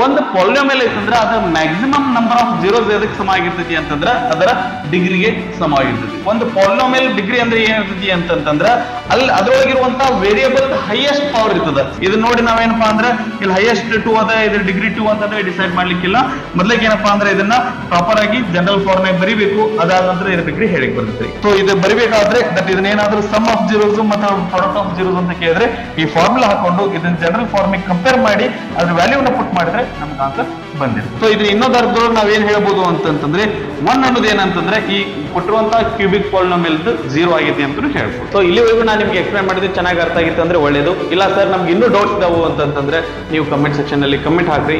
ಒಂದು ಪಾಲಿನೋಮಿಯಲ್ ಐತಂದ್ರೆ ಅದರ maximum number of zeros ಎದಕ್ಕೆ ಸಮ ಆಗಿರ್ತೈತಿ ಅಂತಂದ್ರೆ ಅದರ ಡಿಗ್ರಿಗೆ ಸಮ ಆಗಿರ್ತೈತಿ. ಒಂದು ಪಾಲಿನೋಮಿಯಲ್ ಡಿಗ್ರಿ ಅಂದ್ರೆ ಏನಿರ್ತೈತಿ ಅಂತಂದ್ರೆ ಅಲ್ಲಿ ಅದ್ರೊಳಗಿರುವಂತಹ ವೇರಿಯಬಲ್ ಹೈಯೆಸ್ಟ್ ಪವರ್ ಇರ್ತದ. ಇದನ್ನ ನೋಡಿ ನಾವೇನಪ್ಪಾ ಅಂದ್ರೆ ಇಲ್ಲಿ ಹೈಯೆಸ್ಟ್ 2 ಅದ, ಇದ್ರ ಡಿಗ್ರಿ 2 ಅಂತಂದ್ರೆ ಡಿಸೈಡ್ ಮಾಡ್ಲಿಕ್ಕಿಲ್ಲ. ಮೊದ್ಲಿಗೆ ಏನಪ್ಪಾ ಅಂದ್ರೆ ಇದನ್ನ ಪ್ರಾಪರ್ ಆಗಿ ಜನರಲ್ ಫಾರ್ಮ್ ಬರಿಬೇಕು. ಅದಾದ ನಂತರ ಇದ್ರ ಡಿಗ್ರಿ ಹೇಳಿಕ್ ಬರ್ತೈತಿ. ಸೊ ಇದು ಬರಿಬೇಕಾದ್ರೆ ದಟ್ ಇದನ್ನ ಏನಾದ್ರೂ ಸಮ್ ಆಫ್ ಜೀರೋಸ್ ಮತ್ತು ಪ್ರಾಡಕ್ಟ್ ಆಫ್ ಜೀರೋಸ್ ಅಂತ ಕೇಳಿದ್ರೆ ಈ ಫಾರ್ಮುಲಾ ಹಾಕೊಂಡು ಇದನ್ನ ಜನರಲ್ ಫಾರ್ಮ್ ಕಂಪೇರ್ ಮಾಡಿ ಅದ್ರ ವ್ಯಾಲ್ಯೂನ ಪುಟ್ ಮಾಡಿದ್ರೆ ನಮ್ಗೆ ಆನ್ಸರ್ ಬಂದಿದೆ. ಸೊ ಇದು ಇನ್ನೊಂದು ಅರ್ಥದೊಳಗೆ ನಾವೇನ್ ಹೇಳ್ಬೋದು ಅಂತಂದ್ರೆ 1 ಅನ್ನೋದು ಏನಂತಂದ್ರೆ ಈ ಕೊಟ್ಟಿರುವಂತಹ ಕ್ಯೂಬಿಕ್ ಪಾಲಿನೋಮಿಯಲ್ 0 ಆಗೈತಿ ಅಂತ ಹೇಳ್ಬೋದು. ಸೊ ಇಲ್ಲಿವರೆಗೂ ನಾನು ನಿಮ್ಗೆ ಎಕ್ಸ್ಪ್ಲೈನ್ ಮಾಡಿದ್ದು ಚೆನ್ನಾಗಿ ಅರ್ಥ ಆಗಿತ್ತು ಅಂದ್ರೆ ಒಳ್ಳೇದು. ಇಲ್ಲ ಸರ್ ನಮ್ಗೆ ಇನ್ನೂ ಡೌಟ್ಸ್ ಇದಾವು ಅಂತಂದ್ರೆ ನೀವು ಕಮೆಂಟ್ ಸೆಕ್ಷನ್ ಅಲ್ಲಿ ಕಮೆಂಟ್ ಹಾಕ್ರಿ.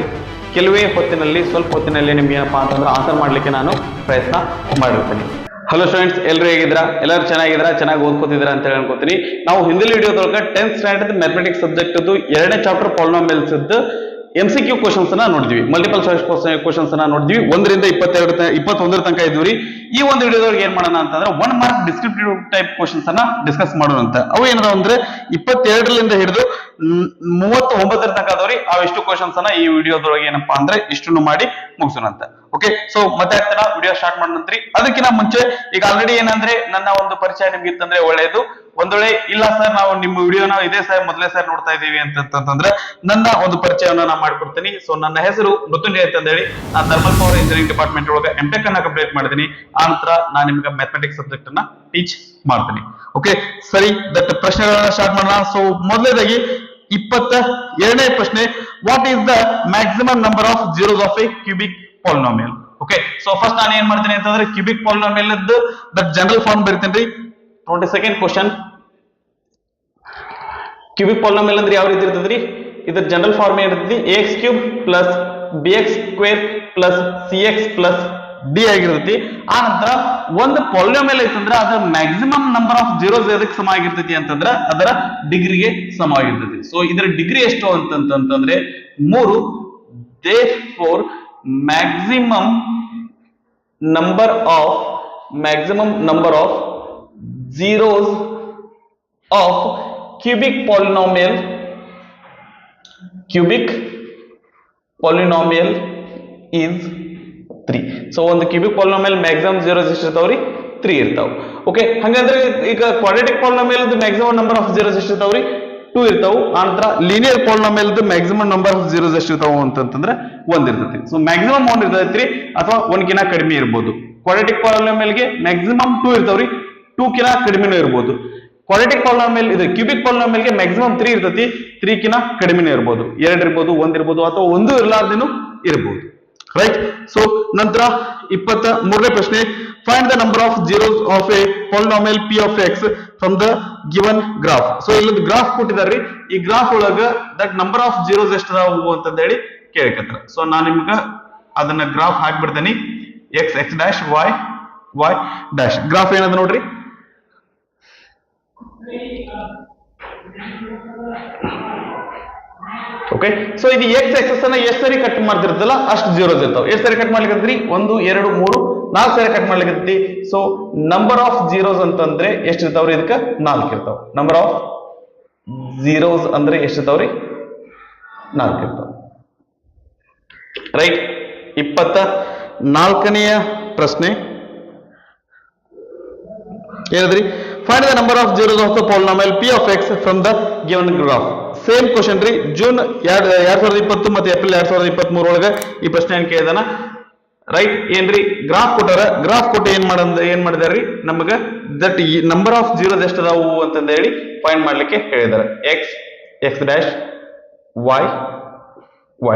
ಕೆಲವೇ ಹೊತ್ತಿನಲ್ಲಿ ಸ್ವಲ್ಪ ಹೊತ್ತಿನಲ್ಲಿ ನಿಮ್ಗೆ ಏನಪ್ಪಾ ಅಂತಂದ್ರೆ ಆನ್ಸರ್ ಮಾಡ್ಲಿಕ್ಕೆ ನಾನು ಪ್ರಯತ್ನ ಮಾಡಿರ್ತೀನಿ. ಹಲೋ ಸ್ಟೂಡೆಂಟ್ಸ್, ಎಲ್ಲರೂ ಹೇಗಿದ್ರಾ? ಎಲ್ಲರೂ ಚೆನ್ನಾಗಿದ್ರಾ? ಚೆನ್ನಾಗಿ ಓದ್ಕೋತಿದ್ರಾ ಅಂತ ಹೇಳಿ ಅನ್ಕೋತೀನಿ. ನಾವು ಹಿಂದಿನ ವಿಡಿಯೋದೊಳಗೆ 10th ಸ್ಟ್ಯಾಂಡರ್ಡ್ ಮ್ಯಾಥಮೆಟಿಕ್ಸ್ ಸಬ್ಜೆಕ್ಟ್ 2ನೇ ಚಾಪ್ಟರ್ ಪಾಲಿನೋಮಿಯಲ್ಸ್ MCQ ಕ್ವಶನ್ಸ್ ಅನ್ನ ನೋಡಿದ್ವಿ, ಮಲ್ಟಿಪಲ್ ಚಾಯ್ಸ್ ಕ್ವಶನ್ಸ್ ಅನ್ನ ನೋಡಿದ್ವಿ. 1 ರಿಂದ 21 ತನಕ ಇದ್ವಿ. ಈ ಒಂದು ವಿಡಿಯೋದೊಳಗೆ ಏನ್ ಮಾಡೋಣ ಅಂತಂದ್ರೆ 1 ಮಾರ್ಕ್ ಡಿಸ್ಕ್ರಿಪ್ಟಿವ್ ಟೈಪ್ ಕ್ವಶನ್ಸ್ ಅನ್ನ ಡಿಸ್ಕಸ್ ಮಾಡೋಣ ಅಂತ. ಅವು ಏನದ ಅಂದ್ರೆ 22ರಿಂದ ಹಿಡಿದು 39 ತನಕ ಅದಾವ್ರಿ. ಅವೆಷ್ಟು ಕ್ವಶನ್ಸ್ ಅನ್ನ ಈ ವಿಡಿಯೋದೊಳಗೆ ಏನಪ್ಪಾ ಅಂದ್ರೆ ಇಷ್ಟನ್ನು ಮಾಡಿ ಮುಗಿಸೋಣ ಅಂತ. ಓಕೆ, ಸೊ ಮತ್ತೆ ಆಗ್ತಾನ ವಿಡಿಯೋ ಸ್ಟಾರ್ಟ್ ಮಾಡೋಣಂತ್ರಿ. ಅದಕ್ಕಿಂತ ಮುಂಚೆ ಈಗ ಆಲ್ರೆಡಿ ಏನಂದ್ರೆ ನನ್ನ ಒಂದು ಪರಿಚಯ ನಿಮ್ಗೆ ಇತ್ತಂದ್ರೆ ಒಳ್ಳೆಯದು. ಒಂದ್ ವೇಳೆ ಇಲ್ಲ ಸರ್ ನಾವು ನಿಮ್ಮ ವಿಡಿಯೋನ ಇದೇ ಸರ್ ಮೊದಲೇ ಸರ್ ನೋಡ್ತಾ ಇದೀವಿ ಅಂತಂದ್ರೆ ನನ್ನ ಒಂದು ಪರಿಚಯವನ್ನು ನಾನು ಮಾಡ್ಕೊಡ್ತೀನಿ. ಸೊ ನನ್ನ ಹೆಸರು ಮೃತ್ಯುಂಜಯ ಅಂತ ಹೇಳಿ, ನಾನು ಥರ್ಮಲ್ ಪವರ್ ಇಂಜಿನಿಯರಿಂಗ್ ಡಿಪಾರ್ಟ್ಮೆಂಟ್ ಒಳಗೆ MTech ಅನ್ನ ಕಂಪ್ಲೀಟ್ ಮಾಡಿದ್ದೀನಿ. ಆ ನಂತರ ನಾನು ನಿಮ್ಗೆ ಮ್ಯಾಥಮೆಟಿಕ್ಸ್ ಸಬ್ಜೆಕ್ಟ್ ಅನ್ನ ಟೀಚ್ ಮಾಡ್ತೀನಿ. ಓಕೆ ಸರಿ, ದಟ್ ಪ್ರಶ್ನೆಗಳನ್ನ ಸ್ಟಾರ್ಟ್ ಮಾಡೋಣ. ಸೊ ಮೊದಲನೇದಾಗಿ 22ನೇ ಪ್ರಶ್ನೆ, what is the maximum number of zeros of a cubic polynomial? Okay, so first ನಾನು ಏನ್ ಮಾಡ್ತೀನಿ ಅಂತಂದ್ರೆ cubic polynomial that general form ಬರೀತೀನಿ. 22nd ಕ್ವಶನ್, ಕ್ಯೂಬಿಕ್ ಪಾಲಿನೋಮಿಯಲ್ ಅಂದ್ರೆ ಯಾವ ರೀತಿ ಇರ್ತದ್ರಿ? ಇದ್ರ ಜನರಲ್ ಫಾರ್ಮ್ ಏನಿರ್ತೈತಿ ax³ plus bx² plus cx plus d ಆಗಿರ್ತೈತಿ. ಆ ನಂತರ ಒಂದು ಪಾಲಿನೋಮಿಯಲ್ ಐತಂದ್ರೆ ಅದರ ಮ್ಯಾಕ್ಸಿಮಮ್ ನಂಬರ್ ಆಫ್ ಜೀರೋಸ್ ಎದಕ್ಕೆ ಸಮ ಆಗಿರ್ತೈತಿ ಅಂತಂದ್ರೆ ಅದರ ಡಿಗ್ರಿಗೆ ಸಮ ಆಗಿರ್ತೈತಿ. ಸೊ ಇದರ ಡಿಗ್ರಿ ಎಷ್ಟು ಅಂತಂದ್ರೆ 3. therefore maximum number of zeros of cubic polynomial is 3. So ಒಂದು ಕ್ಯೂಬಿಕ್ ಪಾಲಿನೋಮಿಯಲ್ ಮ್ಯಾಕ್ಸಿಮಮ್ ಜೀರೋಸ್ ಎಷ್ಟು ಇರ್ತಾವ್ರಿ? 3 ಇರ್ತಾವ. ಓಕೆ, ಹಂಗಂದ್ರೆ ಈಗ quadratic polynomial maximum number of zeros ಎಷ್ಟು ಇರ್ತಾವ್ರಿ? 2 ಇರ್ತಾವು. ಆನಂತರ linear polynomial maximum number of zeros ಎಷ್ಟು ಇರ್ತಾವ ಅಂತಂದ್ರೆ 1 ಇರ್ತೈತಿ. ಸೊ ಮ್ಯಾಕ್ಸಿಮಮ್ 1 ಇರ್ತೈತ್ರಿ, ಅಥವಾ 1ಕಿಂತ ಕಡಿಮೆ ಇರ್ಬೋದು. ಕ್ವಾಡ್ರಾಟಿಕ್ ಪಾಲಿನೋಮಿಯಲ್ಗೆ ಮ್ಯಾಕ್ಸಿಮಮ್ 2 ಇರ್ತಾವ್ರಿ, 2ಕಿಂತ ಕಡಿಮೆನೂ ಇರ್ಬೋದು. ಕ್ವಾಡ್ರಾಟಿಕ್ ಪಾಲಿನೋಮಿಯಲ್ ಇದು ಕ್ಯೂಬಿಕ್ ಪಾಲಿನೋಮಿಯಲ್ಗೆ ಮ್ಯಾಕ್ಸಿಮಮ್ 3 ಇರ್ತೈತಿ, 3ಕಿಂತ ಕಡಿಮೆನೂ ಇರ್ಬೋದು. 2 ಇರ್ಬೋದು, 1 ಇರ್ಬೋದು, ಅಥವಾ 1 ಇರ್ಲಾರ್ದೇನು ಇರ್ಬೋದು. ರೈಟ್. ಸೊ ನಂತರ 23ನೇ ಪ್ರಶ್ನೆ, find the number of zeros of a polynomial p of x from the given graph. So ಇಲ್ಲೊಂದು ಗ್ರಾಫ್ ಕೊಟ್ಟಿದಾರ್ರಿ. ಈ ಗ್ರಾಫ್ ಒಳಗ ದಟ್ ನಂಬರ್ ಆಫ್ ಜೀರೋಸ್ ಎಷ್ಟದಾವು ಅಂತ ಹೇಳಿ ಕೇಳಕತ್ತಾರ. ಸೊ ನಾನು ನಿಮ್ಗ ಅದನ್ನ ಗ್ರಾಫ್ ಹಾಕ್ಬಿಡ್ತೇನೆ. x dash y dash graph ಏನದ ನೋಡ್ರಿ. ಓಕೆ, ಸೊ ಇದು x ಆಕ್ಸಿಸ್ ಅನ್ನ ಎಷ್ಟು ಸರಿ ಕಟ್ ಮಾಡ್ತಿರ್ತಲ್ಲ ಅಷ್ಟು ಜೀರೋಸ್ ಇರ್ತಾವ. ಎಷ್ಟು ಸರಿ ಕಟ್ ಮಾಡ್ಲಿಕ್ಕೆ 1 2 3 4 ಸರಿ ಕಟ್ ಮಾಡ್ಲಿಕ್ಕೆ. ಸೊ ನಂಬರ್ ಆಫ್ ಜೀರೋಸ್ ಅಂತಂದ್ರೆ ಎಷ್ಟು ಇರ್ತಾವ್ರಿ? ಇದಕ್ಕೆ 4 ಇರ್ತಾವ. ನಂಬರ್ ಆಫ್ ಜೀರೋಸ್ ಅಂದ್ರೆ ಎಷ್ಟು ಇರ್ತಾವ್ರಿ? 4 ಇರ್ತಾವ. ರೈಟ್. 24ನೆಯ ಪ್ರಶ್ನೆ ಏನದ್ರಿ? Find the number of zeros of the polynomial p of x from the given graph. Same question ರೀ. ಜೂನ್ 2020 ಮತ್ತೆ ಏಪ್ರಿಲ್ 2023 ಒಳಗೆ ಈ ಪ್ರಶ್ನೆ ಕೇಳಿದಾನ. ರೈಟ್. ಏನ್ರಿ? ಗ್ರಾಫ್ ಕೊಟ್ಟಾರ. ಗ್ರಾಫ್ ಕೊಟ್ಟು ಏನ್ ಮಾಡಿದಾರ್ರಿ ನಮಗ ದಟ್ ನಂಬರ್ ಆಫ್ ಜೀರೋಸ್ ಎಷ್ಟದಾವು ಅಂತಂದ ಹೇಳಿ ಫೈಂಡ್ ಮಾಡ್ಲಿಕ್ಕೆ ಹೇಳಿದಾರೆ. x dash y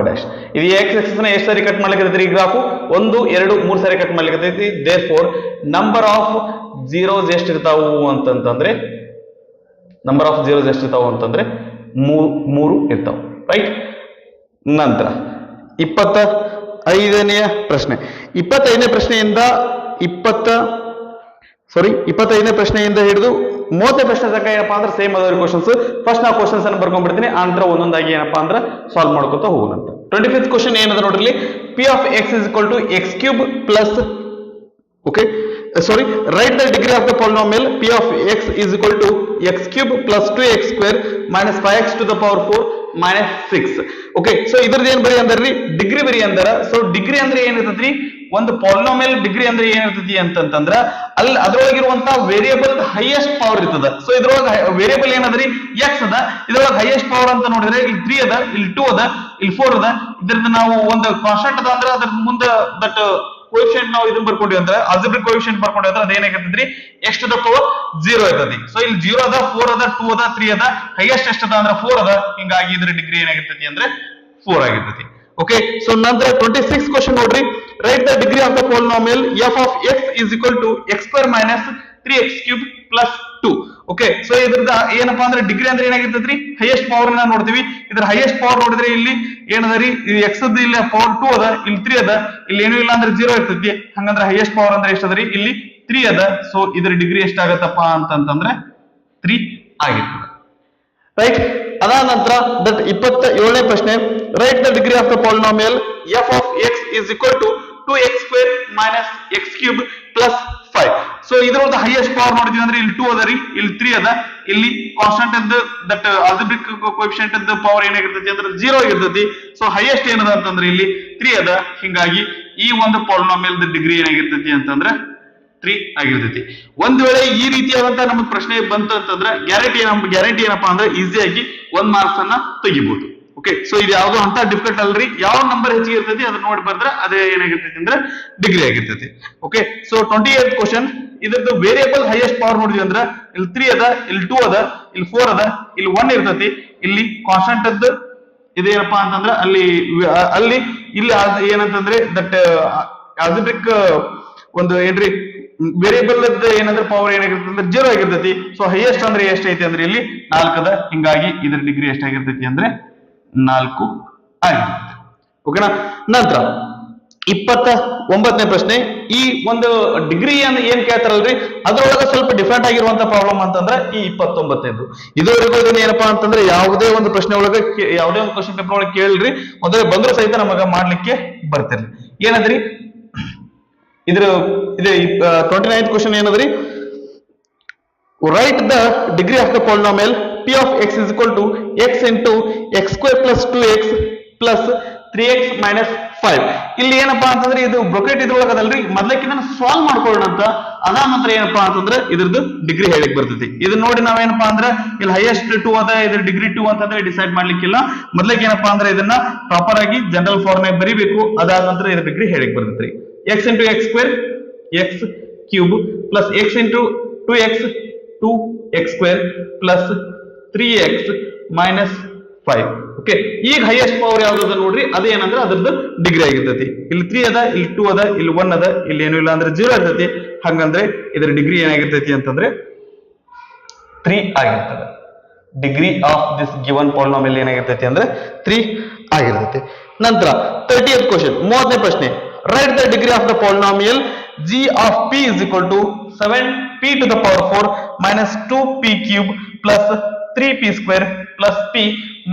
dash. ಇದು x ಆಕ್ಸಿಸ್ ನ ಎಷ್ಟು ಸರಿ ಕಟ್ ಮಾಡ್ಲಿಕ್ಕೆ ಈ ಗ್ರಾಫ್? 1 2 3 ಸರಿ ಕಟ್ ಮಾಡ್ಲಿಕ್ಕೆ. therefore ನಂಬರ್ ಆಫ್ ಜೀರೋಸ್ ಎಷ್ಟಿರ್ತಾವು ಅಂತಂದ್ರೆ 3 ಇರ್ತಾವ. ರೈಟ್. ನಂತರ 25ನೇ ಪ್ರಶ್ನೆ. 25ನೇ ಪ್ರಶ್ನೆಯಿಂದ ಹಿಡಿದು 30ನೇ ಪ್ರಶ್ನೆ ತನಕ ಏನಪ್ಪಾ ಅಂದ್ರೆ ಸೇಮ್ ಅದಾವ ಕ್ವಶನ್ಸ್. ಫಸ್ಟ್ ನಾವು ಕ್ವಶನ್ಸ್ ಅನ್ನು ಬರ್ಕೊಂಡ್ಬಿಡ್ತೀನಿ, ಆನಂತರ ಒಂದೊಂದಾಗಿ ಏನಪ್ಪಾ ಅಂದ್ರೆ ಸಾಲ್ವ್ ಮಾಡ್ಕೊತ ಹೋಗೋಣ ಅಂತ. 25th ಕ್ವಶನ್ ಏನದ ನೋಡ್ರಿ. p of x is equal to x³ plus write the degree of the polynomial p of x is equal to x³ plus 2x² minus 5x to the power 4 minus 6. Okay, so ಇದ್ರದ್ದು ಏನ್ ಬರಿ ಅಂದ್ರಿ degree ಬರಿ ಅಂದಾರ. So degree ಅಂದ್ರೆ ಏನಿರ್ತೈತ್ರಿ, ಒಂದು polynomial degree ಅಂದ್ರೆ ಏನಿರ್ತೈತಿ ಅಂತಂದ್ರ ಅಲ್ಲಿ ಅದ್ರೊಳಗಿರುವಂತ ವೇರಿಯಬಲ್ ಹೈಯೆಸ್ಟ್ ಪವರ್ ಇರ್ತದ. ಸೊ ಇದ್ರೊಳಗ ವೇರಿಯಬಲ್ ಏನದ್ರಿ ಎಕ್ಸ್ ಅದ, ಇದ್ರೊಳಗ ಹೈಯೆಸ್ಟ್ ಪವರ್ ಅಂತ ನೋಡಿದ್ರೆ ಇಲ್ಲಿ 3 ಅದ, ಇಲ್ಲಿ 2 ಅದ, ಇಲ್ಲಿ 4 ಅದ. ಇದ್ರದ್ದು ನಾವು ಒಂದು ಕಾನ್ಸ್ಟೆಂಟ್ ಅದ ಅಂದ್ರೆ ಅದ್ರ ಮುಂದೆ ದಟ್ ಕೋಎಫಿಷಿಯಂಟ್ ನಾವು ಇದನ್ನ ಬರ್ಕೊಂಡ್ವಿ ಅಂದ್ರೆ ಆಲ್ಜಿಬ್ರಿಕ್ ಕೋಎಫಿಷಿಯಂಟ್ ಬರ್ಕೊಂಡ್ವಿ ಅಂದ್ರೆ ಅದೇನಾಗಿರ್ತದ್ರಿ x ಟು ದ ಪವರ್ 0 ಇರ್ತದೆ. ಸೊ ಇಲ್ಲಿ 0 ಅದ, 4 ಅದ, 2 ಅದ, 3 ಅದ, ಹೈಯೆಸ್ಟ್ ಎಷ್ಟದ ಅಂದ್ರೆ 4 ಅದ. ಹಿಂಗಾಗಿ ಇದ್ರ ಡಿಗ್ರಿ ಏನಾಗಿರ್ತೈತಿ ಅಂದ್ರೆ 4 ಆಗಿರ್ತೈತಿ. ಓಕೆ, ಸೊ ನಂತರ 26 ಕ್ವಶನ್ ನೋಡ್ರಿ. Right the degree of the polynomial f of x is equal to x square minus 3x cube plus 2. Okay, so ಇದ್ರದ ಏನಪ್ಪಾ ಅಂದ್ರೆ ಡಿಗ್ರಿ ಅಂದ್ರೆ ಏನಾಗಿರ್ತೈತ್ರಿ ಹೈಯೆಸ್ಟ್ ಪವರ್ ನ ನೋಡ್ತೀವಿ. ಇದ್ರ ಹೈಯೆಸ್ಟ್ ಪವರ್ ನೋಡಿದ್ರೆ ಇಲ್ಲಿ ಏನದರಿ ಎಕ್ಸ್ ಅದ, ಇಲ್ಲಿ ಪವರ್ 2 ಅದ, ಇಲ್ಲಿ 3 ಅದ, ಇಲ್ಲಿ ಏನು ಇಲ್ಲ ಅಂದ್ರೆ 0 ಇರ್ತೈತಿ. ಹಂಗಂದ್ರೆ ಹೈಯೆಸ್ಟ್ ಪವರ್ ಅಂದ್ರೆ ಎಷ್ಟದರಿ ಇಲ್ಲಿ 3 ಅದ. ಸೊ ಇದ್ರ ಡಿಗ್ರಿ ಎಷ್ಟಾಗತ್ತಪ್ಪ ಅಂತಂದ್ರೆ 3 ಆಗಿರ್ತದೆ. ರೈಟ್, ಅದಾದ ನಂತರ ದಟ್ 27ನೇ ಪ್ರಶ್ನೆ. Write the degree of the polynomial f of x is equal to 2x square minus x cube plus 5. So ಇದ್ರೊಳಗೆ ಹೈಯೆಸ್ಟ್ ಪವರ್ ನೋಡಿದ್ವಿ ಅಂದ್ರೆ ಇಲ್ಲಿ 2 ಅದ ರೀ, ಇಲ್ಲಿ 3 ಅದ, ಇಲ್ಲಿ ಕಾನ್ಸ್ಟೆಂಟ್ ಅದ ದಟ್ ಆಲ್ಜಿಬ್ರಿಕ್ ಕೋಎಫಿಷಿಯಂಟ್ ಅದ ಪವರ್ ಏನಾಗಿರ್ತೈತಿ ಅಂದ್ರೆ 0 ಆಗಿರ್ತೈತಿ. ಸೊ ಹೈಯೆಸ್ಟ್ ಏನದ ಅಂತಂದ್ರೆ ಇಲ್ಲಿ 3 ಅದ. ಹಿಂಗಾಗಿ ಈ ಒಂದು ಪಾಲಿನೋಮಿಯಲ್ ಡಿಗ್ರಿ ಏನಾಗಿರ್ತೈತಿ ಅಂತಂದ್ರೆ 3 ಆಗಿರ್ತೈತಿ. ಒಂದ್ ವೇಳೆ ಈ ರೀತಿಯಾದಂತ ನಮಗೆ ಪ್ರಶ್ನೆ ಬಂತು ಅಂತಂದ್ರೆ ಗ್ಯಾರಂಟಿ ಏನಪ್ಪಾ ಅಂದ್ರೆ ಈಸಿಯಾಗಿ 1 ಮಾರ್ಕ್ಸ್ ಅನ್ನ ತೆಗಿಬಹುದು. ಓಕೆ, ಸೊ ಇದು ಯಾವ್ದು ಅಂತ ಡಿಫಿಕಲ್ಟ್ ಅಲ್ರಿ. ಯಾವ ನಂಬರ್ ಹೆಚ್ಚಿಗೆ ಇರ್ತೈತಿ ಅದನ್ನ ನೋಡಿ ಬಂದ್ರೆ ಅದೇ ಏನಾಗಿರ್ತೈತಿ ಅಂದ್ರೆ ಡಿಗ್ರಿ ಆಗಿರ್ತೈತಿ. Okay, so 28th question. ಇದ್ರದ್ದು ವೇರಿಯಬಲ್ ಹೈಯೆಸ್ಟ್ ಪವರ್ ನೋಡಿದ್ವಿ ಅಂದ್ರೆ ಇಲ್ಲಿ 3 ಅದ, ಇಲ್ಲಿ 2 ಅದ, ಇಲ್ಲಿ 4 ಅದ, ಇಲ್ಲಿ 1 ಇರ್ತೈತಿ. ಇಲ್ಲಿ ಕಾನ್ಸ್ಟೆಂಟ್ ಅದ ಇದೇನಪ್ಪಾ ಅಂತಂದ್ರೆ ಅಲ್ಲಿ ಇಲ್ಲಿ ಏನಂತಂದ್ರೆ ದಟ್ ಆಲ್ಜಿಬ್ರಿಕ್ ಒಂದು ಏನ್ರಿ ವೇರಿಯಬಲ್ ಏನಂದ್ರೆ ಪವರ್ ಏನಾಗಿರ್ತದೆ ಅಂದ್ರೆ 0 ಆಗಿರ್ತೈತಿ. ಸೊ ಹೈಯೆಸ್ಟ್ ಅಂದ್ರೆ ಎಷ್ಟೈತಿ ಅಂದ್ರೆ ಇಲ್ಲಿ 4 ಅದ. ಹಿಂಗಾಗಿ ಇದ್ರ ಡಿಗ್ರಿ ಎಷ್ಟಾಗಿರ್ತೈತಿ ಅಂದ್ರೆ 4 ಆಗಿರ್ತೈತಿ. ಓಕೆನಾ. ನಂತರ 29ನೇ ಪ್ರಶ್ನೆ. ಈ ಒಂದು ಡಿಗ್ರಿ ಏನ್ ಕೇಳ್ತಾರಲ್ರಿ ಅದ್ರೊಳಗೆ ಸ್ವಲ್ಪ ಡಿಫ್ರೆಂಟ್ ಆಗಿರುವಂತ ಪ್ರಾಬ್ಲಮ್ ಅಂತಂದ್ರೆ ಈ 29ನೇದು. ಇದುವರೆಗೂ ಏನಪ್ಪಾ ಅಂತಂದ್ರೆ ಯಾವುದೇ ಒಂದು ಪ್ರಶ್ನೆ ಒಳಗೆ ಯಾವುದೇ ಒಂದು ಕ್ವಶನ್ ಪೇಪರ್ ಒಳಗೆ ಕೇಳ್ರಿ ಮೊದಲೇ ಬಂದ್ರು ಸಹಿತ ನಮಗ ಮಾಡ್ಲಿಕ್ಕೆ ಬರ್ತಿರ್ಲಿ. ಏನದ್ರಿ ಇದ್ರ ಇದೆ 29th ಕ್ವಶನ್ ಏನದ್ರಿ, write the degree of the polynomial p of x is equal to x into x square plus 2x plus 3x minus 5. ಇಲ್ಲಿ ಏನಪ್ಪಾ ಅಂತಂದ್ರೆ ಇದು ಬ್ರೊಕೆಟ್ ಇದ್ರೊಳಗದಲ್ರಿ, ಮೊದ್ಲಕ್ಕೆ ನಾನು ಸಾಲ್ವ್ ಮಾಡ್ಕೊಳ್ಳೋಣ ಅಂತ. ಅದಾದ ನಂತರ ಏನಪ್ಪಾ ಅಂತಂದ್ರೆ ಇದ್ರದ್ದು ಡಿಗ್ರಿ ಹೇಳಿಕ್ ಬರ್ತೈತಿ. ಇದನ್ನ ನೋಡಿ ನಾವೇನಪ್ಪಾ ಅಂದ್ರೆ ಇಲ್ಲಿ ಹೈಯೆಸ್ಟ್ 2 ಅದ, ಇದ್ರ ಡಿಗ್ರಿ 2 ಅಂತಂದ್ರೆ ಡಿಸೈಡ್ ಮಾಡ್ಲಿಕ್ಕಿಲ್ಲ. ಮೊದ್ಲಕ್ಕೆ ಏನಪ್ಪಾ ಅಂದ್ರೆ ಇದನ್ನ ಪ್ರಾಪರ್ ಆಗಿ ಜನರಲ್ ಫಾರ್ಮ್ ನಾಗ ಬರಿಬೇಕು. ಅದಾದ ನಂತರ ಇದ್ರ ಡಿಗ್ರಿ ಹೇಳಿಕ್ ಬರ್ತೈತಿ. x into x square x cube plus x into 2x 2x square plus 3x minus 5. Okay, ಈಗ ಹೈಯೆಸ್ಟ್ ಪವರ್ ಯಾವ್ದು ನೋಡ್ರಿ ಅದೇನಂದ್ರೆ ಅದ್ರದ್ದು ಡಿಗ್ರಿ ಆಗಿರ್ತೈತಿ. ಇಲ್ಲಿ 3 ಅದ, ಇಲ್ಲಿ 2 ಅದ, ಇಲ್ಲಿ 1 ಅದ, ಇಲ್ಲಿ ಏನು ಇಲ್ಲ ಅಂದ್ರೆ 0 ಇರ್ತೈತಿ. ಹಂಗಂದ್ರೆ ಇದ್ರ ಡಿಗ್ರಿ ಏನಾಗಿರ್ತೈತಿ ಅಂತಂದ್ರೆ 3 ಆಗಿರ್ತದೆ. Degree of this given polynomial ಏನಾಗಿರ್ತೈತಿ ಅಂದ್ರೆ 3 ಆಗಿರ್ತೈತಿ. ನಂತರ 30th ಕ್ವಶನ್, 30ನೇ ಪ್ರಶ್ನೆ. Write the degree of the polynomial g of p is equal to 7p to the power 4 minus 2p cube plus 3p square plus p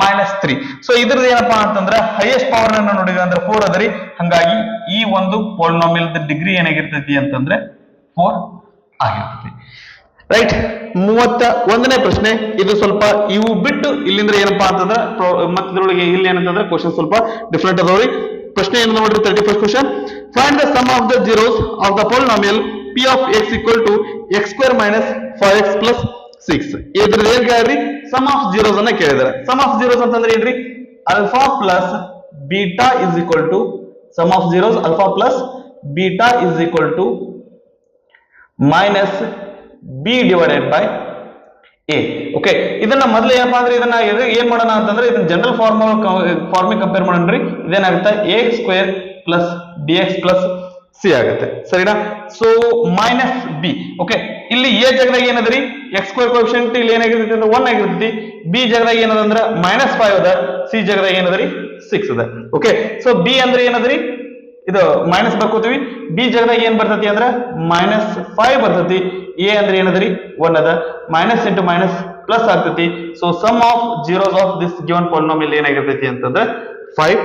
minus 3. So ಇದ್ರದ್ದು ಏನಪ್ಪಾ ಅಂತಂದ್ರೆ highest power ಅನ್ನು ನೋಡಿದ್ರೆ ಅಂದ್ರೆ 4 ಅದರಿ. ಹಂಗಾಗಿ ಈ ಒಂದು ಪಾಲಿನೋಮಿಯಲ್ ಡಿಗ್ರಿ ಏನಾಗಿರ್ತೈತಿ ಅಂತಂದ್ರೆ 4 ಆಗಿರ್ತೈತಿ. ರೈಟ್, 31ನೇ ಪ್ರಶ್ನೆ. ಇದು ಸ್ವಲ್ಪ ಇವು ಬಿಟ್ಟು ಇಲ್ಲಿಂದ ಏನಪ್ಪಾ ಅಂತಂದ್ರೆ ಮತ್ತೆ ಇದ್ರೊಳಗೆ ಇಲ್ಲಿ ಏನಂತಂದ್ರೆ ಕ್ವಶನ್ ಸ್ವಲ್ಪ ಡಿಫ್ರೆಂಟ್ ಅದಾವ್ರಿ. ಪ್ರಶ್ನೆ ಏನು ನೋಡ್ರಿ 31st question. Find the sum of the zeros of the polynomial p of x equal to x square minus 5x plus 6. ಇದ್ರದ್ದು ಏನ್ ಕೇಳ್ರಿ, ಸಮ್ ಆಫ್ ಜೀರೋಸ್ ಅನ್ನ ಕೇಳಿದಾರೆ. ಸಮ್ ಆಫ್ ಜೀರೋಸ್ ಅಂತಂದ್ರೆ ಏನ್ರಿ, alpha plus beta is equal to sum of zeros alpha plus beta is equal to minus b divided by a. Okay, ಇದನ್ನ ಮೊದಲು ಏನಪ್ಪಾ ಅಂದ್ರೆ ಇದನ್ನ ಏನ್ ಮಾಡೋಣ ಅಂತಂದ್ರೆ ಇದನ್ನ ಜನರಲ್ ಫಾರ್ಮಿಗೆ ಕಂಪೇರ್ ಮಾಡೋಣ್ರಿ. ಇದೇನಾಗುತ್ತೆ ax square plus bx plus c ಆಗುತ್ತೆ. ಸರಿನಾ. So minus b. ಓಕೆ, ಇಲ್ಲಿ a ಜಾಗದಾಗ ಏನದ್ರಿ x ಸ್ಕ್ವೇರ್ ಕೋಎಫಿಷಿಯಂಟ್ ಇಲ್ಲಿ ಏನಾಗಿರ್ತೈತಿ ಅಂದ್ರೆ 1 ಆಗಿರ್ತೈತಿ. b ಜಾಗದಾಗ ಏನದಂದ್ರೆ -5 ಅದ, c ಜಾಗದಾಗ ಏನದ್ರಿ 6 ಅದ. ಓಕೆ, ಸೊ b ಅಂದ್ರೆ ಏನದ್ರಿ ಇದು ಮೈನಸ್ ಬರ್ಕೋತೀವಿ. ಬಿ ಜಾಗದಾಗ ಏನ್ ಬರ್ತೈತಿ ಅಂದ್ರೆ -5 ಬರ್ತೈತಿ. ಎ ಅಂದ್ರೆ ಏನದ್ರಿ 1 ಅದ. ಮೈನಸ್ ಇಂಟು ಮೈನಸ್ ಪ್ಲಸ್ ಆಗ್ತೈತಿ. So sum of zeros of this given polynomial ಏನಾಗಿರ್ತೈತಿ ಅಂತಂದ್ರೆ 5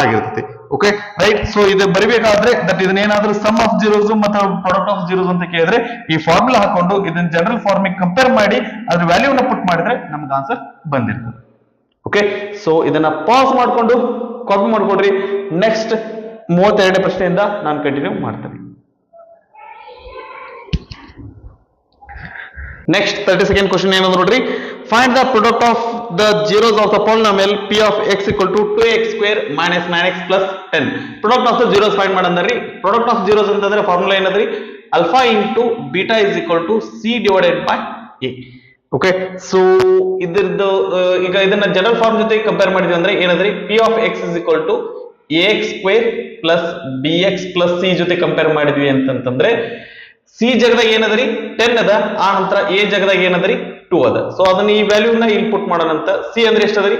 ಆಗಿರ್ತೈತಿ. Okay, right. ಸೊ ಇದು ಬರಿಬೇಕಾದ್ರೆ ದಟ್ ಇದನ್ನ ಏನಾದ್ರೂ ಸಮ್ ಆಫ್ ಜೀರೋಸ್ ಮತ್ತು ಪ್ರಾಡಕ್ಟ್ ಆಫ್ ಜೀರೋಸ್ ಅಂತ ಕೇಳಿದ್ರೆ ಈ ಫಾರ್ಮುಲಾ ಹಾಕೊಂಡು ಇದನ್ನ ಜನರಲ್ ಫಾರ್ಮಿಗೆ ಕಂಪೇರ್ ಮಾಡಿ ಅದ್ರ ವ್ಯಾಲ್ಯೂನ ಪುಟ್ ಮಾಡಿದ್ರೆ ನಮ್ಗೆ ಆನ್ಸರ್ ಬಂದಿರ್ತದೆ. ಓಕೆ, ಸೊ ಇದನ್ನ ಪಾಸ್ ಮಾಡ್ಕೊಂಡು ಕಾಪಿ ಮಾಡ್ಕೊಡ್ರಿ. ನೆಕ್ಸ್ಟ್ 32ನೇ ಪ್ರಶ್ನೆಯಿಂದ ನಾನು ಕಂಟಿನ್ಯೂ ಮಾಡ್ತೇನೆ. ನೆಕ್ಸ್ಟ್ 32nd ಕ್ವಶನ್ ಏನಂದ್ರೆ ನೋಡ್ರಿ, find the product of the zeros of the polynomial p of x equal to 2x square minus 9x plus 10. Product of the zeros find ಮಾಡಂದ್ರಿ. Product of zeros ಅಂತಂದ್ರೆ formula ಏನದ್ರಿ, alpha into beta is equal to c divided by a. Okay, so ಇದ್ರದ್ದು ಈಗ ಇದನ್ನ general form ಜೊತೆ compare ಮಾಡಿದ್ವಿ ಅಂದ್ರೆ ಏನದ್ರಿ, p of x is equal to ax square plus bx plus c ಜೊತೆ compare ಮಾಡಿದ್ವಿ ಅಂತಂದ್ರೆ ಸಿ ಜಾಗದಾಗ ಏನದರಿ 10 ಅದ, ಆ ನಂತರ ಎ ಜಾಗದಾಗ ಏನದರಿ 2 ಅದ. ಸೊ ಅದನ್ನ ಈ ವ್ಯಾಲ್ಯೂನ ಇಲ್ಲಿ ಪುಟ್ ಮಾಡೋಣಂತ. ಸಿ ಅಂದ್ರೆ ಎಷ್ಟದರಿ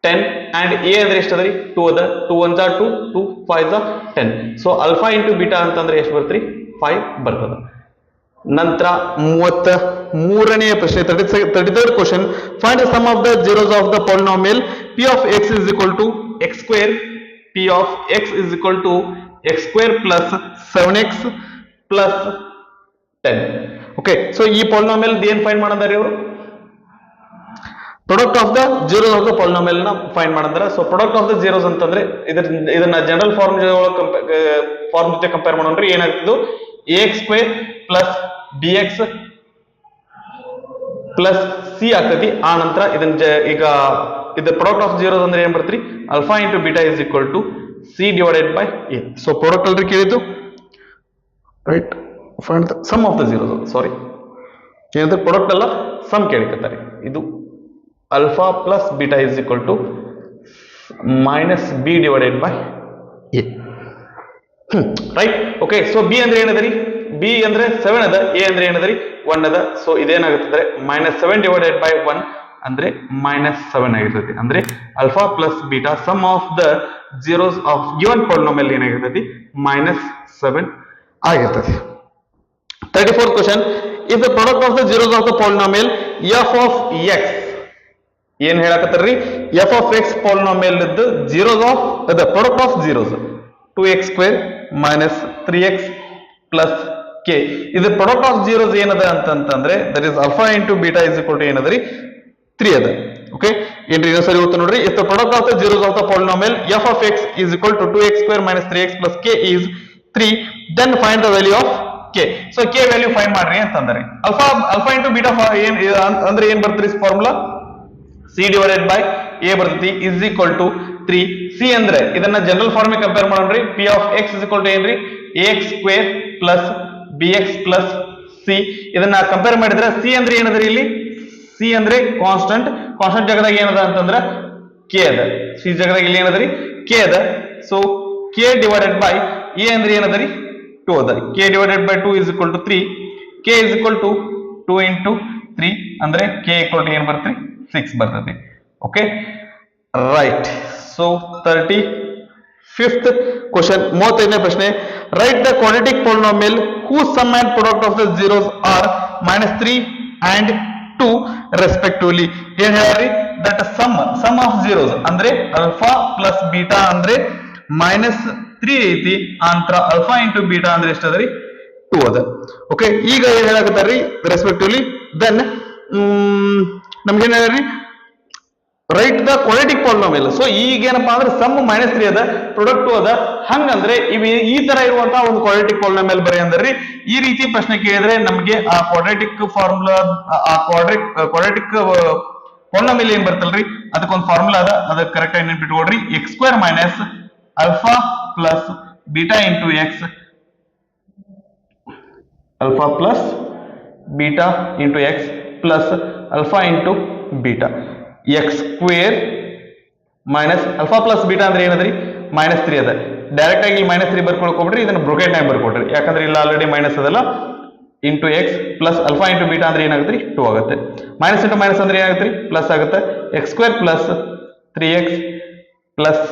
10 ಅಂಡ್ ಎ ಅಂದ್ರೆ ಎಷ್ಟದರಿ 2 ಅದ. 2 1 2, 2 5 10. ಸೊ ಅಲ್ಫಾ ಇಂಟು ಬೀಟಾ ಅಂತಂದ್ರೆ ಎಷ್ಟು ಬರ್ತರಿ, 5 ಬರ್ತದ. ನಂತರ 33ನೇ ಪ್ರಶ್ನೆ 33rd question, find the sum of the zeros of the polynomial p of x is equal to x square, p of x is equal to x square plus 7x plus 10. Okay, so ಈ polynomial ಏನ್ find ಮಾಡಂದಾರಿ ಅವರು, product of the zeros of the polynomial ನ find ಮಾಡಂದಾರ. So product of the zeros ಅಂತಂದ್ರೆ ಇದನ್ನ general form ಜೊತೆ compare ಮಾಡೋಣ್ರಿ. ಏನಾಗ್ತಿದ್ದು ax square plus bx plus c ಆಗ್ತೈತಿ. ಆ ನಂತರ ಇದನ್ನ ಈಗ ಇದು ಪ್ರಾಡಕ್ಟ್ ಆಫ್ ಜೀರೋಸ್ ಅಂದ್ರೆ ಏನ್ ಬರ್ತ್ರಿ, alpha into beta is equal to c divided by a. So product ಅಲ್ರಿ ಕೇಳಿದ್ದು, right. Find the sum of the zeros, sorry ಏನಂದ್ರೆ ಪ್ರಾಡಕ್ಟ್ ಅಲ್ಲ, ಸಮ್ ಕೇಳಿಕತ್ತಾರೆ. ಇದು alpha plus beta is equal to minus b divided by a, right. Okay, so b ಅಂದ್ರೆ ಏನದರಿ, B ಅಂದ್ರೆ 7 ಅದ, ಎ ಅಂದ್ರೆ ಏನದರಿ 1 ಅದ. ಸೊ ಇದೇನಾಗುತ್ತದೆ -7 ಡಿವೈಡೆಡ್ ಬೈ 1 ಅಂದ್ರೆ -7 ಆಗಿರ್ತೈತಿ. ಅಂದ್ರೆ alpha plus beta sum of the zeros of given polynomial ಏನಾಗಿರ್ತೈತಿ, -7 ಆಗಿರ್ತೈತಿ. 34th question, if the product of the zeros of the polynomial f of x, ಏನ್ ಹೇಳಕತ್ತಾರ್ರಿ, f of x ಪಾಲಿನಾಮಿಯಲ್ ಇದ್ದು zeros of the product of zeros 2x square minus 3x plus k. ಇದು product of zeros ಏನದ ಅಂತಂದ್ರೆ that is alpha into beta is equal to ಏನದರಿ 3 ಅದ. Okay, ಏನ್ರಿ ಇನ್ನೊಂದ್ಸರಿ ಓದ್ತಾ ನೋಡ್ರಿ. If the product of the zeros of the polynomial f of x is equal to 2x square minus 3x plus k is 3, then find the value of k. So k value find ಮಾಡ್ರಿ ಅಂತಂದ್ರೆ alpha into beta ಏನ್ ಅಂದ್ರೆ ಏನ್ ಬರ್ತರಿ formula, c divided by a ಬರ್ತೈತಿ is equal to 3. c ಅಂದ್ರೆ ಇದನ್ನ general form compare ಮಾಡೋಣ್ರಿ. p of x is equal to ಏನ್ರಿ, ax square plus bx plus c. ಇದನ್ನ ಕಂಪೇರ್ ಮಾಡಿದ್ರೆ c ಅಂದ್ರೆ ಏನದ್ರಿ, ಇಲ್ಲಿ c ಅಂದ್ರೆ ಕಾನ್ಸ್ಟೆಂಟ್ ಜಾಗದಾಗ ಏನದ ಅಂತಂದ್ರ k ಅದ. c ಜಾಗದಾಗ ಇಲ್ಲಿ ಏನದ್ರಿ k ಅದ. So k divided by a ಅಂದ್ರೆ ಏನದರಿ 2 ಅದ. k divided by 2 is equal to 3. k is equal to 2 into 3 ಅಂದ್ರೆ k equal to ಏನ್ ಬರ್ತೈತಿ, 6 ಬರ್ತೈತಿ. Okay, right. So 35th question 35ನೇ ಪ್ರಶ್ನೆ, write the quadratic polynomial whose sum and product of the zeros are -3 and 2 respectively. ಏನ್ ಹೇಳ್ರಿ, that some of zeros ಅಂದ್ರೆ alpha plus beta ಅಂದ್ರೆ -3 ಐತಿ, ಅಂತರ ಅಲ್ಫಾ ಇಂಟು ಬೀಟಾ ಅಂದ್ರೆ ಎಷ್ಟದರಿ 2 ಅದ. ಓಕೆ, ಈಗ ಏನ್ ಹೇಳಕತ್ತಾರ್ರಿ ರೆಸ್ಪೆಕ್ಟಿವ್ಲಿ, ದೆನ್ ನಮ್ಗೆ ಏನ್ ಹೇಳ್ರಿ, right the quadratic polynomial. So ಈಗ ಏನಪ್ಪಾ ಅಂದ್ರೆ ಸಮ್ -3 ಅದ, ಪ್ರಾಡಕ್ಟ್ 2 ಅದ. ಹಂಗಂದ್ರೆ ಈ ತರ ಇರುವಂತಹ ಒಂದು ಕ್ವಾಡ್ರಾಟಿಕ್ ಪಾಲಿನಾಮಿಯಲ್ ಬರೀ ಅಂದ್ರಿ. ಈ ರೀತಿ ಪ್ರಶ್ನೆ ಕೇಳಿದ್ರೆ ನಮಗೆ ಆ ಕ್ವಾಡ್ರಾಟಿಕ್ ಫಾರ್ಮುಲಾ, ಆ ಕ್ವಾಡ್ರಾಟಿಕ್ ಪಾಲಿನಾಮಿಯಲ್ ಏನ್ ಬರ್ತಲ್ರಿ ಅದಕ್ಕೊಂದು ಫಾರ್ಮುಲಾ ಅದ, ಅದಕ್ಕೆ ಕರೆಕ್ಟ್ ಆಗಿ ನೆನ್ಪಿಟ್ಕೊಡ್ರಿ. x square minus alpha plus beta into X, alpha plus beta into X plus alpha into beta. X square minus alpha plus beta ಅಂದ್ರೆ ಏನದ್ರಿ -3 ಅದ. ಡೈರೆಕ್ಟ್ ಆಗಿ -3 ಬರ್ಕೊಳಕ್ ಹೋಗ್ಬಿಡ್ರಿ, ಇದನ್ನ ಬ್ರೊಕೆಟ್ ನಾಗ ಬರ್ಕೊಡ್ರಿ, ಯಾಕಂದ್ರೆ ಇಲ್ಲ ಆಲ್ರೆಡಿ ಮೈನಸ್ ಅದಲ್ಲ. Into X plus alpha into beta ಅಂದ್ರೆ ಏನಾಗುತ್ತೆ 2 ಆಗುತ್ತೆ. ಮೈನಸ್ ಇಂಟು ಮೈನಸ್ ಅಂದ್ರೆ ಏನಾಗುತ್ತೆ ಪ್ಲಸ್ ಆಗುತ್ತೆ. X square plus 3x plus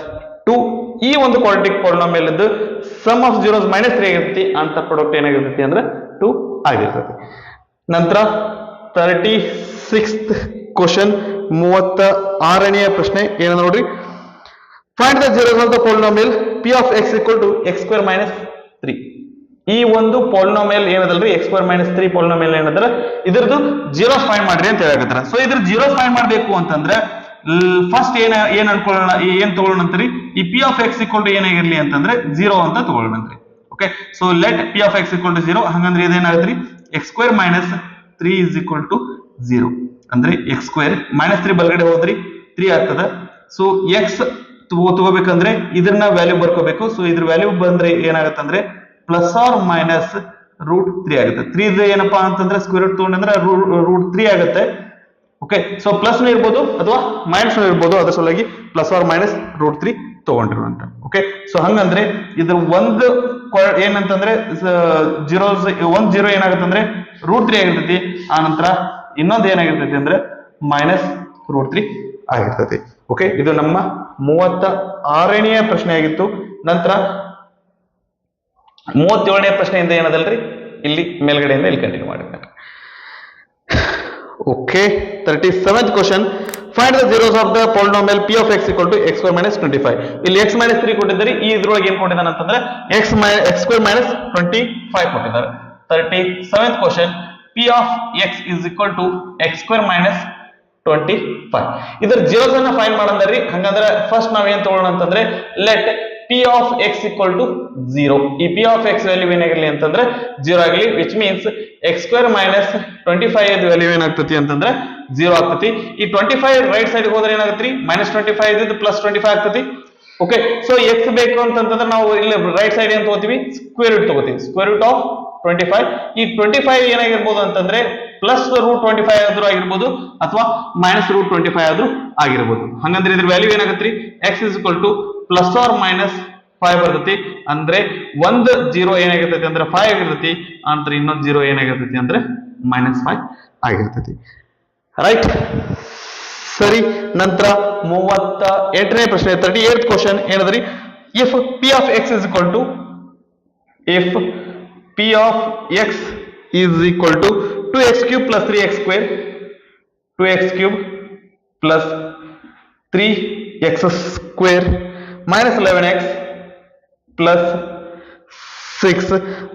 2. ಈ ಒಂದು ಕ್ವಾಡ್ರಾಟಿಕ್ ಪಾಲಿನಾಮಿಯಲ್ ಇದ್ದು ಸಮ್ ಆಫ್ ಜೀರೋಸ್ -3 ಆಗಿರ್ತೈತಿ, ಅಂತ ಪ್ರಾಡಕ್ಟ್ ಏನಾಗಿರ್ತೈತಿ ಅಂದ್ರೆ 2 ಆಗಿರ್ತೈತಿ. ನಂತರ 36th ಕ್ವಶನ್ 36ನೇ ಪ್ರಶ್ನೆ ಏನ ನೋಡ್ರಿ, find the zeros of the polynomial p of x equal to x square minus 3. ಈ ಒಂದು ಪಾಲಿನಾಮಿಯಲ್ ಏನದಲ್ರಿ x square minus 3 ಪಾಲಿನಾಮಿಯಲ್ ಏನದಲ್ಲ, ಇದ್ರದ್ದು ಜೀರೋಸ್ ಫೈಂಡ್ ಮಾಡ್ರಿ ಅಂತ ಹೇಳಕತ್ತಾರ. ಸೊ ಇದ್ರ ಜೀರೋಸ್ ಫೈಂಡ್ ಮಾಡಬೇಕು ಅಂತಂದ್ರೆ ಫಸ್ಟ್ ಏನ್ ಅನ್ಕೊಳ್ಳೋಣ, ಏನ್ ತಗೊಳ್ಳೋಣ ಅಂತೀರಿ, ಈ p of x equal to ಏನಾಗಿರ್ಲಿ ಅಂತಂದ್ರೆ 0 ಅಂತ ತಗೊಳ್ಳೋಣ ಅಂತ್ರಿ. Okay, so let p of x equal to 0. ಹಂಗಂದ್ರೆ ಇದೇನಾಗತ್ರಿ, x square minus 3 is equal to 0. ಅಂದ್ರೆ ಎಕ್ಸ್ ಸ್ಕ್ವೇರ್ ಮೈನಸ್ 3 ಬಲಗಡೆ ಹೋದ್ರಿ 3 ಆಗ್ತದ. ಸೊ ಎಕ್ಸ್ ತಗೋಬೇಕಂದ್ರೆ ಇದನ್ನ ವ್ಯಾಲ್ಯೂ ಬರ್ಕೋಬೇಕು. ಸೊ ಇದ್ರ ವ್ಯಾಲ್ಯೂ ಬಂದ್ರೆ ಏನಾಗತ್ತಂದ್ರೆ ಪ್ಲಸ್ ಆರ್ ಮೈನಸ್ √3 ಆಗುತ್ತೆ. 3 ಇದು ಏನಪ್ಪಾ ಅಂತಂದ್ರೆ ಸ್ಕ್ವೇರ್ ರೂಟ್ ತಗೊಂಡ್ರೆ √3 ಆಗುತ್ತೆ. ಓಕೆ, ಸೊ ಪ್ಲಸ್ ಇರ್ಬೋದು ಅಥವಾ ಮೈನಸ್ ಇರ್ಬೋದು, ಅದ್ರ ಸಲುವಾಗಿ ಪ್ಲಸ್ ಆರ್ ಮೈನಸ್ √3 ತಗೊಂಡಿರುವಂತ. ಓಕೆ, ಸೊ ಹಂಗಂದ್ರೆ ಇದ್ರ ಒಂದು ಏನಂತಂದ್ರೆ 0 ಏನಾಗುತ್ತಂದ್ರೆ √3 ಆಗಿರ್ತೈತಿ. ಆ ನಂತರ ಇನ್ನೊಂದು ಏನಾಗಿರ್ತೈತಿ ಅಂದ್ರೆ ಮೈನಸ್ √3 ಆಗಿರ್ತೈತಿ. ಓಕೆ, ಇದು ನಮ್ಮ 36ನೇ ಪ್ರಶ್ನೆ ಆಗಿತ್ತು. ನಂತರ 37ನೇ ಪ್ರಶ್ನೆಯಿಂದ ಏನದಲ್ರಿ, ಇಲ್ಲಿ ಮೇಲ್ಗಡೆಯಿಂದ ಇಲ್ಲಿ ಕಂಟಿನ್ಯೂ ಮಾಡಿದ್ದಾರೆ. Okay, 37th question, find the zeros of the polynomial p of x equal to x square minus 25. ಇಲ್ಲಿ x minus 3 ಕೊಟ್ಟಿದ್ದಾರೆ. ಈ ಇದ್ರೊಳಗೆ ಏನ್ ಕೊಟ್ಟಿದ್ದಾನೆ ಅಂತಂದ್ರೆ x square minus 25 ಕೊಟ್ಟಿದ್ದಾರೆ. 37th question, p of x is equal to x square minus 25. ಇದರ zeros ಅನ್ನ ಫೈಂಡ್ ಮಾಡಂದ್ರಿ. ಹಂಗಂದ್ರೆ ಫಸ್ಟ್ ನಾವ್ ಏನ್ ತಗೊಳ್ಳೋಣ ಅಂತಂದ್ರೆ let p of x equal to 0. ಈ p of x ವ್ಯಾಲ್ಯೂ ಏನಾಗಿರ್ಲಿ ಅಂತಂದ್ರೆ 0 ಆಗಲಿ, which means x square minus 25 value ಏನಾಗ್ತತಿ ಅಂತಂದ್ರೆ 0 ಆಗ್ತತಿ. ಈ 25 ರೈಟ್ ಸೈಡ್ ಹೋದ್ರೆ ಏನಾಗತ್ರಿ, -25 ಇದ್ದು +25 ಆಗ್ತತಿ. ಓಕೆ, ಸೊ x ಬೇಕು ಅಂತಂದ್ರೆ ನಾವು ಇಲ್ಲಿ ರೈಟ್ ಸೈಡ್ ಏನ್ ತಗೋತೀವಿ, ಸ್ಕ್ವೇರ್ ರೂಟ್ ತಗೋತೀವಿ. Square root of 25. ಈ 25 ಏನಾಗಿರ್ಬೋದು ಅಂತಂದ್ರೆ +√25 ಆದ್ರೂ ಆಗಿರ್ಬೋದು ಅಥವಾ -√25 ಆದ್ರೂ ಆಗಿರ್ಬೋದು. ಹಂಗಂದ್ರೆ ಇದ್ರ ವ್ಯಾಲ್ಯೂ ಏನಾಗತ್ರಿ, x is equal to plus or minus 5 ಬರ್ತೈತಿ. ಅಂದ್ರೆ ಒಂದು 0 ಏನಾಗಿರ್ತೈತಿ ಅಂದ್ರೆ 5 ಆಗಿರ್ತೈತಿ. ಅಂದ್ರೆ ಇನ್ನೊಂದು 0 ಏನಾಗಿರ್ತೈತಿ ಅಂದ್ರೆ -5 ಆಗಿರ್ತೈತಿ. ರೈಟ್, ಸರಿ. ನಂತರ 38ನೇ ಪ್ರಶ್ನೆ, 38th ಕ್ವಶನ್ ಏನದ್ರಿ, if p of x is equal to 2x cube plus 3x square, 2x cube plus 3x square minus 11x plus 6,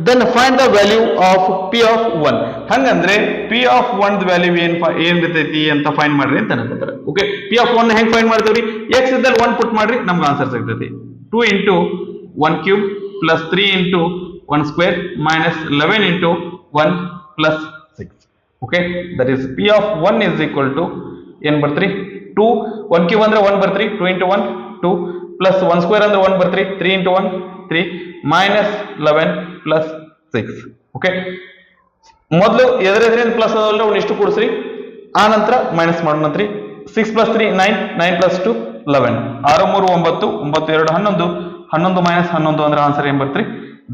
then find the value of p of 1. ಹಂಗಂದ್ರೆ p of 1 ವ್ಯಾಲ್ಯೂ ಏನ್ ಇರ್ತೈತಿ ಅಂತ find ಮಾಡ್ರಿ ಅಂತ ಅನ್ಕೋತಾರೆ. Okay, p of 1 ಹೆಂಗ್ find ಮಾಡ್ತೀವ್ರಿ, x ಇದ್ದಲ್ಲಿ 1 ಪುಟ್ ಮಾಡ್ರಿ, ನಮ್ಗೆ ಆನ್ಸರ್ ಸಿಗ್ತೈತಿ. 2 into 1 cube plus 3 into 1 square minus 11 into 1 plus 6. Okay, that is p of 1 is equal to ಏನ್ ಬರ್ತ್ರಿ, 2 1 cube ಅಂದ್ರೆ 1 ಬರ್ತ್ರಿ, 2 into 1 2 plus 1 square ಅಂದ್ರೆ 1 ಬರ್ತ್ರಿ, 3 into 1 3 minus 11 plus 6. ಓಕೆ, ಮೊದಲು ಎದುರೆದುರೇನು ಪ್ಲಸ್ ಅದಲ್ಲ ಅವ್ನು ಇಷ್ಟು ಕೂಡಿಸ್ರಿ, ಆ ನಂತರ ಮೈನಸ್ ಮಾಡೋಣಂತ್ರಿ. 6 plus 3 9, 9 plus 2 11, 6 3 9, 9 2 11, 11 minus 11 ಅಂದ್ರೆ ಆನ್ಸರ್ ಏನ್ ಬರ್ತ್ರಿ,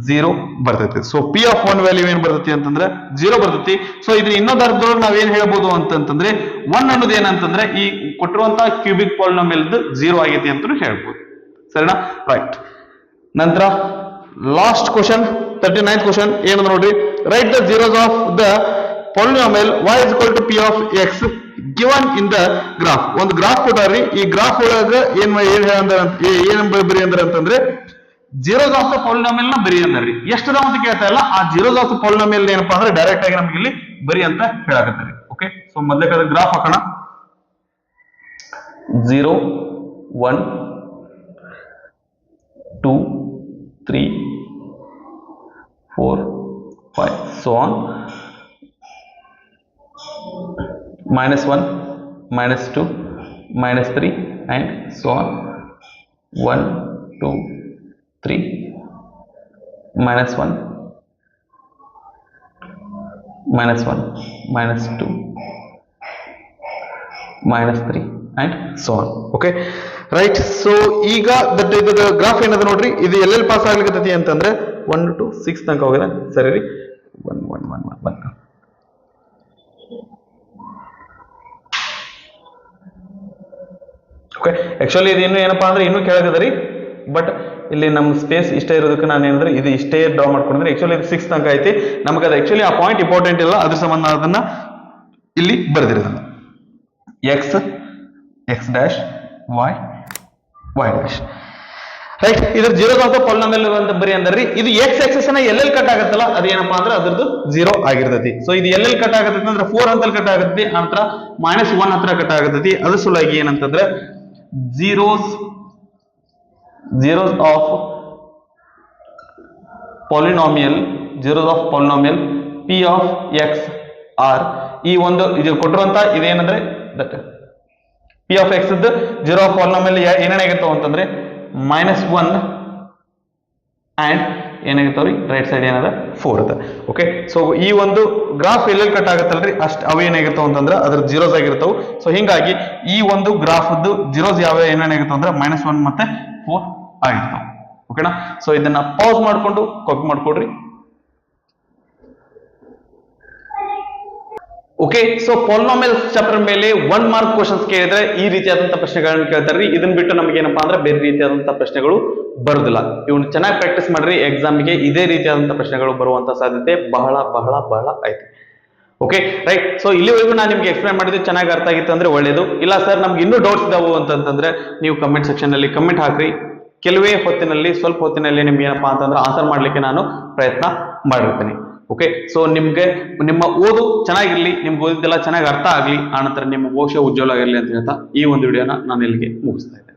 0 ಬರ್ತೈತಿ. ಸೊ p of 1 ವ್ಯಾಲ್ಯೂ ಏನ್ ಬರ್ತೈತಿ ಅಂತಂದ್ರೆ 0 ಬರ್ತೈತಿ. ಸೊ ಇದ್ರ ಇನ್ನೊಂದು ಅರ್ಥದೊಳಗೆ ನಾವ್ ಏನ್ ಹೇಳ್ಬೋದು ಅಂತಂದ್ರೆ 1 ಅನ್ನೋದು ಏನಂತಂದ್ರೆ ಈ ಕೊಟ್ಟಿರುವಂತಹ ಕ್ಯೂಬಿಕ್ ಪಾಲಿನೋಮಿಯಲ್ 0 ಆಗೈತಿ ಅಂತ ಹೇಳ್ಬೋದು. ಸರಿನಾ, ರೈಟ್. ನಂತರ ಲಾಸ್ಟ್ ಕ್ವಶನ್, 39th ಕ್ವಶನ್ ಏನಂದ್ರೆ ನೋಡ್ರಿ, right the zeros of the polynomial y is equal to p of x given in the graph. ಒಂದು ಗ್ರಾಫ್ ಕೊಟ್ಟಾರ್ರಿ, ಈ ಗ್ರಾಫ್ ಒಳಗ ಏನ್ ಬರಿ ಅಂದ್ರ ಅಂತಂದ್ರೆ zeros ಆಫ್ ದ ಪಾಲಿನೋಮಿಯಲ್ ನ ಬರಿ ಅಂದ್ರಿ. ಎಷ್ಟದಾವ ಅಂತ ಕೇಳ್ತಾ ಇಲ್ಲ, ಆ zeros ಆಫ್ ದ ಪಾಲಿನೋಮಿಯಲ್ ಏನಪ್ಪಾ ಅಂದ್ರೆ ಡೈರೆಕ್ಟ್ ಆಗಿ ನಮ್ಗೆ ಇಲ್ಲಿ ಬರಿ ಅಂತ ಹೇಳಾಕತ್ತಾರೆ. ಓಕೆ, ಸೊ ಮೊದಲೇ ಗ್ರಾಫ್ ಹಾಕೋಣ. 0 1 2 3 4 5 so on, -1 -2 -3 and so on, 1 2 3 -1 -1 -2 -3 and so on. Okay, right. So ಈಗ ಗ್ರಾಫ್ ಏನದ ನೋಡ್ರಿ, ಇದು ಎಲ್ಲೆಲ್ಲಿ ಪಾಸ್ ಆಗ್ಲಿಕ್ಕತ್ತೈತಿ ಅಂತಂದ್ರೆ 1 to 6 ತನಕ ಹೋಗಿದೆ. ಸರಿ ರೀ, 1 1 1 1 1. ಓಕೆ, ಆಕ್ಚುಲಿ ಇದು ಇನ್ನು ಏನಪ್ಪಾ ಅಂದ್ರೆ ಇನ್ನೂ ಕೆಳಗದರಿ, ಬಟ್ ಇಲ್ಲಿ ನಮ್ಮ ಸ್ಪೇಸ್ ಇಷ್ಟೇ ಇರೋದಕ್ಕೆ ನಾನು ಏನಂದ್ರೆ ಇದು ಇಷ್ಟೇ ಡ್ರಾ ಮಾಡ್ಕೊಂಡ್ರೆ ಆಕ್ಚುಲಿ ಇದು 6 ತನಕ ಐತಿ. ನಮಗೆ ಅದು ಆಕ್ಚುಲಿ ಆ ಪಾಯಿಂಟ್ ಇಂಪಾರ್ಟೆಂಟ್ ಇಲ್ಲ, ಅದ್ರ ಸಂಬಂಧ ಅದನ್ನ ಇಲ್ಲಿ ಬರೆದಿರೋದನ್ನ x x dash y y dash. Right. ಇದ್ರ ಜೀರೋ ಆಫ್ ದ ಪಾಲಿನಾಮಿಯಲ್ ಅಂತ ಬರಿ ಅಂದ್ರಿ ಇದು ಎಕ್ಸ್ ಆಕ್ಸಿಸ್ ನ ಎಲ್ಲೆಲ್ಲಿ ಕಟ್ ಆಗತ್ತಲ್ಲ ಅದೇನಪ್ಪಾ ಅಂದ್ರೆ ಅದ್ರದ್ದು ಜೀರೋ ಆಗಿರ್ತೈತಿ. ಸೊ ಇದು ಎಲ್ಲೆಲ್ಲಿ ಕಟ್ ಆಗತ್ತೈತಿ ಅಂದ್ರೆ 4 ಅಂತಲ್ಲಿ ಕಟ್ ಆಗತ್ತೈತಿ, ನಂತರ -1 ಹತ್ರ ಕಟ್ ಆಗತ್ತೈತಿ. ಅದ್ರ ಸಲುವಾಗಿ ಏನಂತಂದ್ರೆ zeros of polynomial p of x r ಈ ಒಂದು ಇದು ಕೊಟ್ಟಿರುವಂತ ಇದೇನಂದ್ರೆ ದಟ್ p of x ಇದ್ದು ಜೀರೋ ಆಫ್ ಪಾಲಿನಾಮಿಯಲ್ ಏನೇನಾಗಿರ್ತಾವ ಅಂತಂದ್ರೆ -1 ಅಂಡ್ ಏನಾಗಿರ್ತಾವ್ರಿ ರೈಟ್ ಸೈಡ್ ಏನದ 4 ಅದ. ಓಕೆ, ಸೊ ಈ ಒಂದು ಗ್ರಾಫ್ ಎಲ್ಲೆಲ್ಲಿ ಕಟ್ ಆಗತ್ತಲ್ರಿ ಅಷ್ಟು ಅವು ಏನಾಗಿರ್ತಾವ ಅಂತಂದ್ರೆ ಅದ್ರ ಜೀರೋಸ್ ಆಗಿರ್ತಾವ. ಸೊ ಹಿಂಗಾಗಿ ಈ ಒಂದು ಗ್ರಾಫ್ ಜೀರೋಸ್ ಯಾವ ಏನೇನಾಗಿರ್ತಾವ ಅಂದ್ರೆ -1 ಮತ್ತೆ 4 ಆಗಿರ್ತಾವ. ಓಕೆನಾ, ಸೊ ಇದನ್ನ ಪಾಸ್ ಮಾಡ್ಕೊಂಡು ಕಾಪಿ ಮಾಡ್ಕೊಡ್ರಿ. ಓಕೆ, ಸೊ ಪಾಲಿನಾಮಿಯಲ್ ಚಾಪ್ಟರ್ ಮೇಲೆ 1 ಮಾರ್ಕ್ ಕ್ವಶನ್ಸ್ ಕೇಳಿದ್ರೆ ಈ ರೀತಿಯಾದಂತಹ ಪ್ರಶ್ನೆಗಳನ್ನ ಕೇಳ್ತಾರ್ರಿ. ಇದನ್ನ ಬಿಟ್ಟು ನಮ್ಗೆ ಏನಪ್ಪಾ ಅಂದ್ರೆ ಬೇರೆ ರೀತಿಯಾದಂತಹ ಪ್ರಶ್ನೆಗಳು ಬರುದಿಲ್ಲ. ಇವ್ನ ಚೆನ್ನಾಗಿ ಪ್ರಾಕ್ಟೀಸ್ ಮಾಡ್ರಿ, ಎಕ್ಸಾಮ್ಗೆ ಇದೇ ರೀತಿಯಾದಂತಹ ಪ್ರಶ್ನೆಗಳು ಬರುವಂತ ಸಾಧ್ಯತೆ ಬಹಳ ಬಹಳ ಬಹಳ ಐತಿ. Okay right. ಸೊ ಇಲ್ಲಿವರೆಗೂ ನಾನು ನಿಮ್ಗೆ ಎಕ್ಸ್ಪ್ಲೈನ್ ಮಾಡಿದ್ದು ಚೆನ್ನಾಗಿ ಅರ್ಥ ಆಗಿತ್ತು ಅಂದ್ರೆ ಒಳ್ಳೇದು. ಇಲ್ಲ ಸರ್ ನಮ್ಗೆ ಇನ್ನೂ ಡೌಟ್ಸ್ ಇದಾವು ಅಂತಂದ್ರೆ ನೀವು ಕಮೆಂಟ್ ಸೆಕ್ಷನ್ ಅಲ್ಲಿ ಕಮೆಂಟ್ ಹಾಕ್ರಿ. ಕೆಲವೇ ಹೊತ್ತಿನಲ್ಲಿ ಸ್ವಲ್ಪ ಹೊತ್ತಿನಲ್ಲಿ ನಿಮ್ಗೆ ಏನಪ್ಪಾ ಅಂತಂದ್ರೆ ಆನ್ಸರ್ ಮಾಡ್ಲಿಕ್ಕೆ ನಾನು ಪ್ರಯತ್ನ ಮಾಡಿರ್ತೀನಿ. ಓಕೆ, ಸೊ ನಿಮ್ಗೆ ನಿಮ್ಮ ಓದು ಚೆನ್ನಾಗಿರ್ಲಿ, ನಿಮ್ಗೆ ಓದಿದ್ದೆಲ್ಲ ಚೆನ್ನಾಗಿ ಅರ್ಥ ಆಗ್ಲಿ, ಆನಂತರ ನಿಮ್ಮ ಭವಿಷ್ಯ ಉಜ್ವಲ ಆಗಿರ್ಲಿ ಅಂತ ಹೇಳ್ತಾ ಈ ಒಂದು ವಿಡಿಯೋನ ನಾನು ಇಲ್ಲಿಗೆ ಮುಗಿಸ್ತಾ ಇದ್ದೇನೆ.